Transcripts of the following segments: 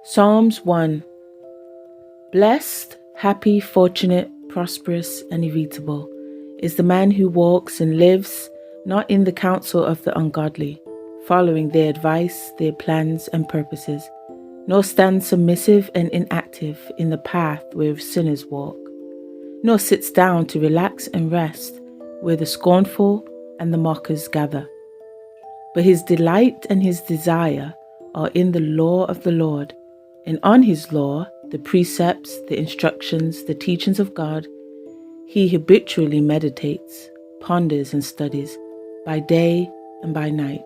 Psalms 1. Blessed, happy, fortunate, prosperous, and inevitable is the man who walks and lives not in the counsel of the ungodly, following their advice, their plans, and purposes, nor stands submissive and inactive in the path where sinners walk, nor sits down to relax and rest where the scornful and the mockers gather. But his delight and his desire are in the law of the Lord, and on his law, the precepts, the instructions, the teachings of God, he habitually meditates, ponders, and studies by day and by night.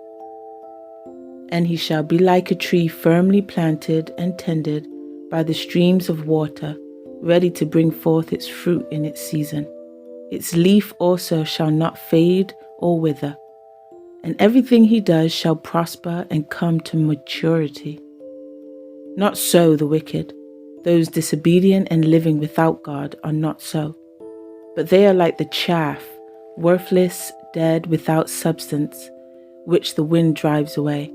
And he shall be like a tree firmly planted and tended by the streams of water, ready to bring forth its fruit in its season. Its leaf also shall not fade or wither, and everything he does shall prosper and come to maturity. Not so the wicked. Those disobedient and living without God are not so, but they are like the chaff, worthless, dead, without substance, which the wind drives away.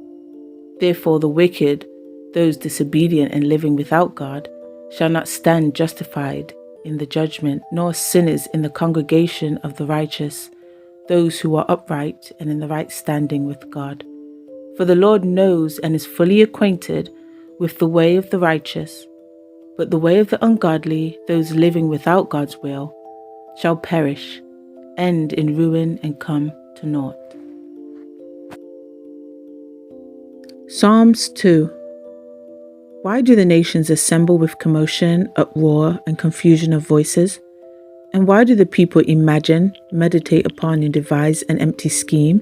Therefore the wicked, those disobedient and living without God, shall not stand justified in the judgment, nor sinners in the congregation of the righteous, those who are upright and in the right standing with God. For the Lord knows and is fully acquainted with the way of the righteous, but the way of the ungodly, those living without God's will, shall perish, end in ruin, and come to naught. Psalms 2. Why do the nations assemble with commotion, uproar, and confusion of voices? And why do the people imagine, meditate upon, and devise an empty scheme?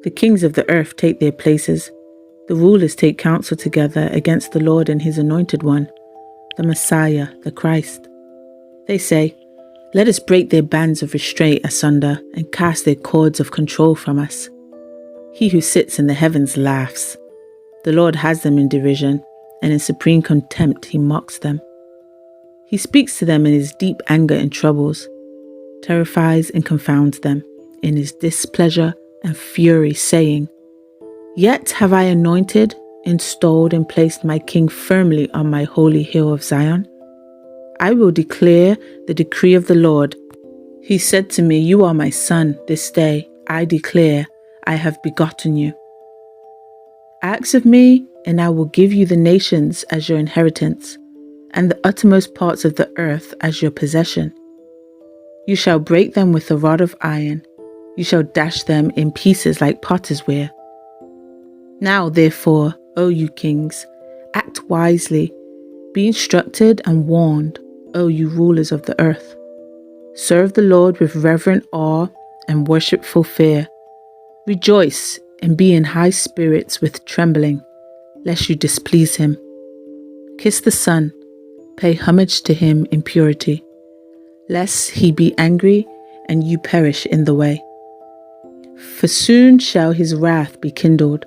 The kings of the earth take their places. The rulers take counsel together against the Lord and his anointed one, the Messiah, the Christ. They say, "Let us break their bands of restraint asunder and cast their cords of control from us." He who sits in the heavens laughs. The Lord has them in derision, and in supreme contempt he mocks them. He speaks to them in his deep anger and troubles, terrifies and confounds them in his displeasure and fury, saying, "Yet have I anointed, installed, and placed my king firmly on my holy hill of Zion. I will declare the decree of the Lord. He said to me, 'You are my son. This day I declare I have begotten you.' Ask of me, and I will give you the nations as your inheritance, and the uttermost parts of the earth as your possession. You shall break them with a rod of iron. You shall dash them in pieces like potter's ware. Now, therefore, O you kings, act wisely. Be instructed and warned, O you rulers of the earth. Serve the Lord with reverent awe and worshipful fear. Rejoice and be in high spirits with trembling, lest you displease him. Kiss the Son, pay homage to him in purity, lest he be angry and you perish in the way. For soon shall his wrath be kindled.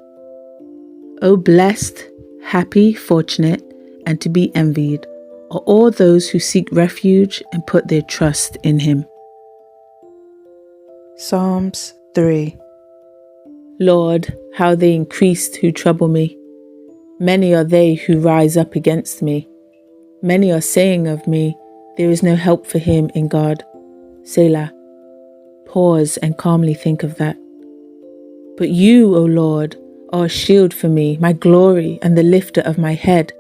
O blessed, happy, fortunate, and to be envied are all those who seek refuge and put their trust in him. Psalms 3. Lord, how they increased who trouble me. Many are they who rise up against me. Many are saying of me, there is no help for him in God. Selah. Pause and calmly think of that. But you, O Lord, are a shield for me, my glory and the lifter of my head.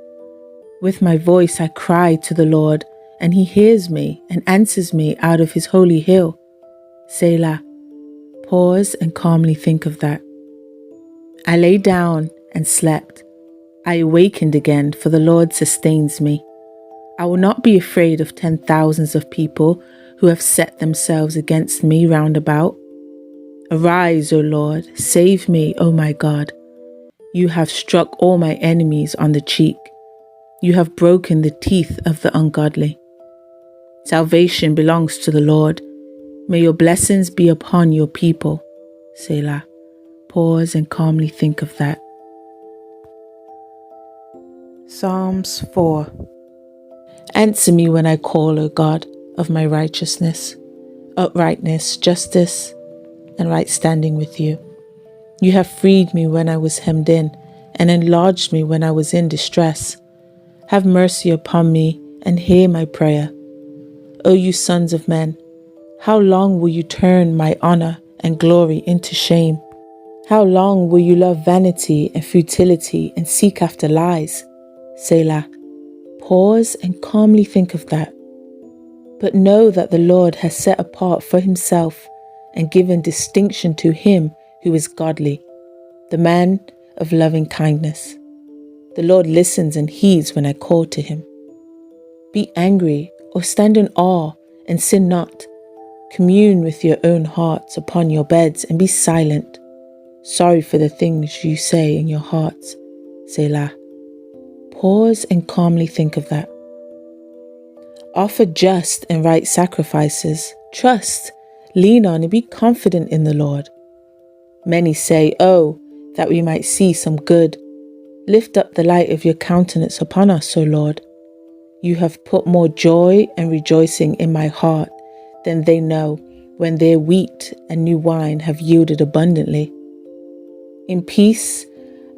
With my voice I cry to the Lord, and he hears me and answers me out of his holy hill. Selah. Pause and calmly think of that. I lay down and slept. I awakened again, for the Lord sustains me. I will not be afraid of 10,000s of people who have set themselves against me round about. Arise, O Lord, save me, O my God. You have struck all my enemies on the cheek. You have broken the teeth of the ungodly. Salvation belongs to the Lord. May your blessings be upon your people. Selah. Pause and calmly think of that. Psalms 4. Answer me when I call, O God, of my righteousness, uprightness, justice, and right standing with you. You have freed me when I was hemmed in, and enlarged me when I was in distress. Have mercy upon me and hear my prayer. O you sons of men, how long will you turn my honor and glory into shame? How long will you love vanity and futility and seek after lies? Selah. Pause and calmly think of that. But know that the Lord has set apart for himself and given distinction to him who is godly, the man of loving kindness. The Lord listens and heeds when I call to him. Be angry or stand in awe and sin not. Commune with your own hearts upon your beds and be silent. Sorry for the things you say in your hearts. Selah. Pause and calmly think of that. Offer just and right sacrifices. Trust, lean on and be confident in the Lord. Many say, "Oh, that we might see some good." Lift up the light of your countenance upon us, O Lord. You have put more joy and rejoicing in my heart than they know, when their wheat and new wine have yielded abundantly. In peace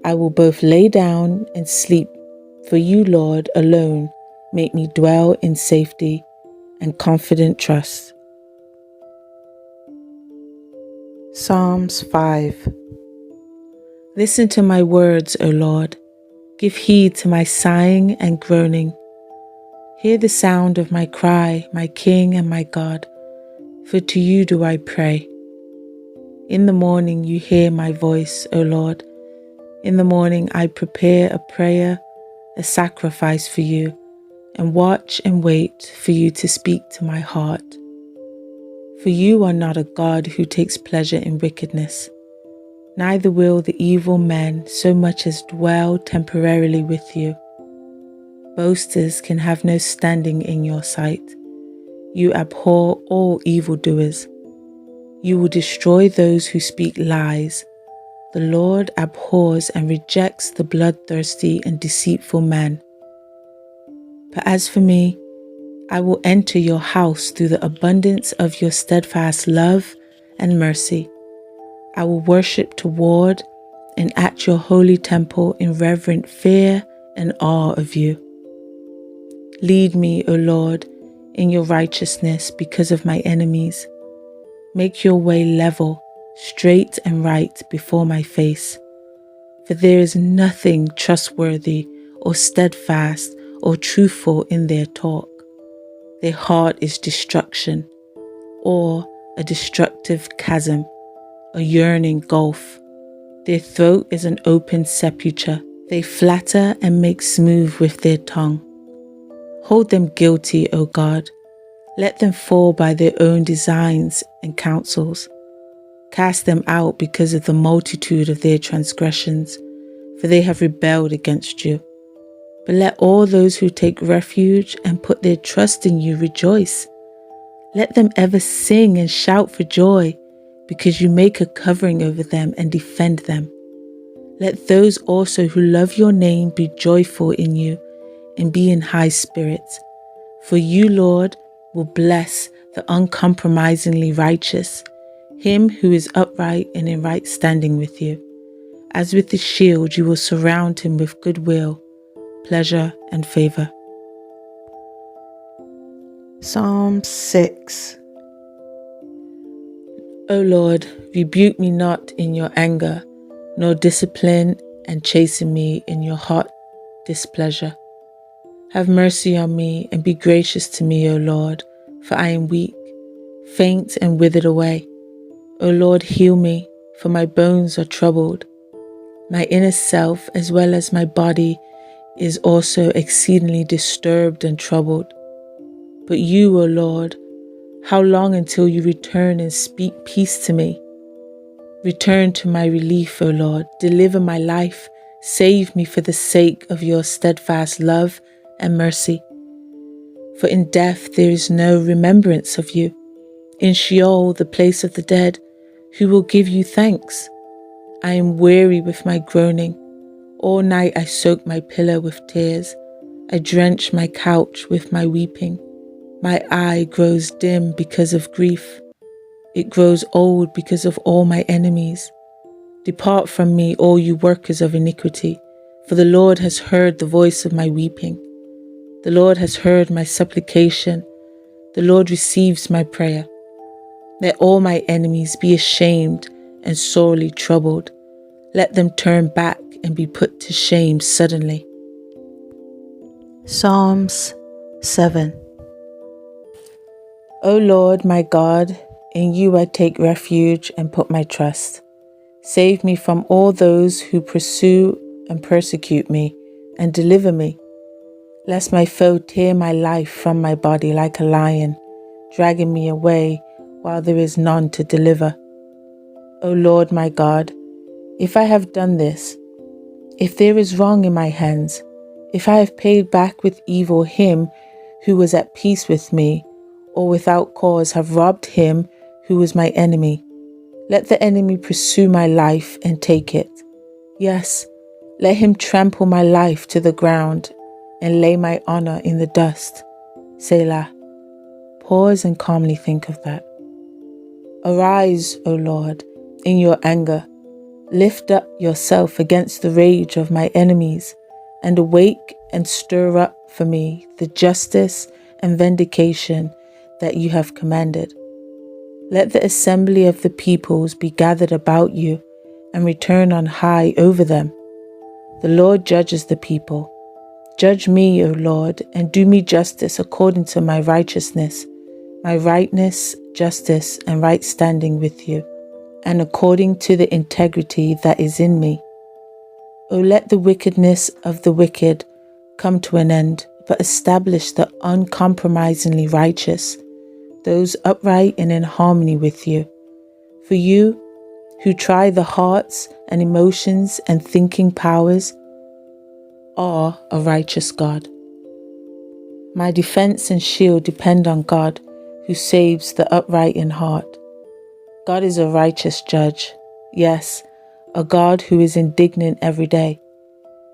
I will both lay down and sleep, for you, Lord, alone make me dwell in safety and confident trust. Psalms 5. Listen to my words, O Lord. Give heed to my sighing and groaning. Hear the sound of my cry, my King and my God, for to you do I pray. In the morning you hear my voice, O Lord. In the morning I prepare a prayer, a sacrifice for you, and watch and wait for you to speak to my heart. For you are not a God who takes pleasure in wickedness, neither will the evil man so much as dwell temporarily with you. Boasters can have no standing in your sight. You abhor all evildoers. You will destroy those who speak lies. The Lord abhors and rejects the bloodthirsty and deceitful man. But as for me, I will enter your house through the abundance of your steadfast love and mercy. I will worship toward and at your holy temple in reverent fear and awe of you. Lead me, O Lord, in your righteousness because of my enemies. Make your way level, straight and right before my face. For there is nothing trustworthy or steadfast or truthful in their talk. Their heart is destruction, or a destructive chasm, a yearning gulf. Their throat is an open sepulchre. They flatter and make smooth with their tongue. Hold them guilty, O God. Let them fall by their own designs and counsels. Cast them out because of the multitude of their transgressions, for they have rebelled against you. But let all those who take refuge and put their trust in you rejoice. Let them ever sing and shout for joy, because you make a covering over them and defend them. Let those also who love your name be joyful in you and be in high spirits. For you, Lord, will bless the uncompromisingly righteous, him who is upright and in right standing with you. As with the shield, you will surround him with goodwill, pleasure, and favor. Psalm 6. O Lord, rebuke me not in your anger, nor discipline and chasten me in your hot displeasure. Have mercy on me and be gracious to me, O Lord, for I am weak, faint and withered away. O Lord, heal me, for my bones are troubled. My inner self, as well as my body, is also exceedingly disturbed and troubled. But you, O Lord, how long until you return and speak peace to me? Return to my relief, O Lord. Deliver my life. Save me for the sake of your steadfast love and mercy. For in death there is no remembrance of you. In Sheol, the place of the dead, who will give you thanks? I am weary with my groaning. All night I soak my pillow with tears. I drench my couch with my weeping. My eye grows dim because of grief. It grows old because of all my enemies. Depart from me, all you workers of iniquity, for the Lord has heard the voice of my weeping. The Lord has heard my supplication. The Lord receives my prayer. Let all my enemies be ashamed and sorely troubled. Let them turn back and be put to shame suddenly. Psalms 7. O Lord my God, in you I take refuge and put my trust. Save me from all those who pursue and persecute me, and deliver me, lest my foe tear my life from my body like a lion, dragging me away while there is none to deliver. O Lord my God, if I have done this, if there is wrong in my hands, if I have paid back with evil him who was at peace with me, or without cause have robbed him who was my enemy, let the enemy pursue my life and take it. Yes, let him trample my life to the ground and lay my honor in the dust. Selah. Pause and calmly think of that. Arise, O Lord, in your anger. Lift up yourself against the rage of my enemies, and awake and stir up for me the justice and vindication that you have commanded. Let the assembly of the peoples be gathered about you, and return on high over them. The Lord judges the people. Judge me, O Lord, and do me justice according to my righteousness, my rightness, justice, and right standing with you, and according to the integrity that is in me. O let the wickedness of the wicked come to an end, but establish the uncompromisingly righteous, those upright and in harmony with you. For you, who try the hearts and emotions and thinking powers, are a righteous God. My defense and shield depend on God, who saves the upright in heart. God is a righteous judge, yes, a God who is indignant every day.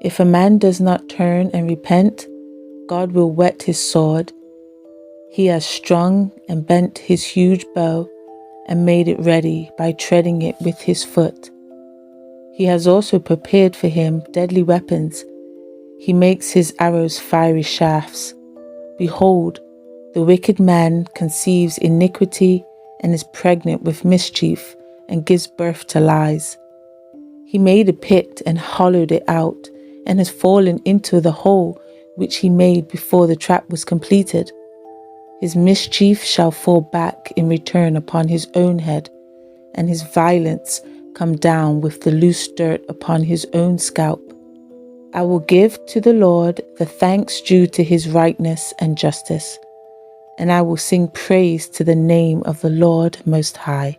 If a man does not turn and repent, God will whet his sword. He has strung and bent his huge bow and made it ready by treading it with his foot. He has also prepared for him deadly weapons. He makes his arrows fiery shafts. Behold, the wicked man conceives iniquity and is pregnant with mischief and gives birth to lies. He made a pit and hollowed it out and has fallen into the hole which he made before the trap was completed. His mischief shall fall back in return upon his own head, and his violence come down with the loose dirt upon his own scalp. I will give to the Lord the thanks due to his rightness and justice, and I will sing praise to the name of the Lord Most High.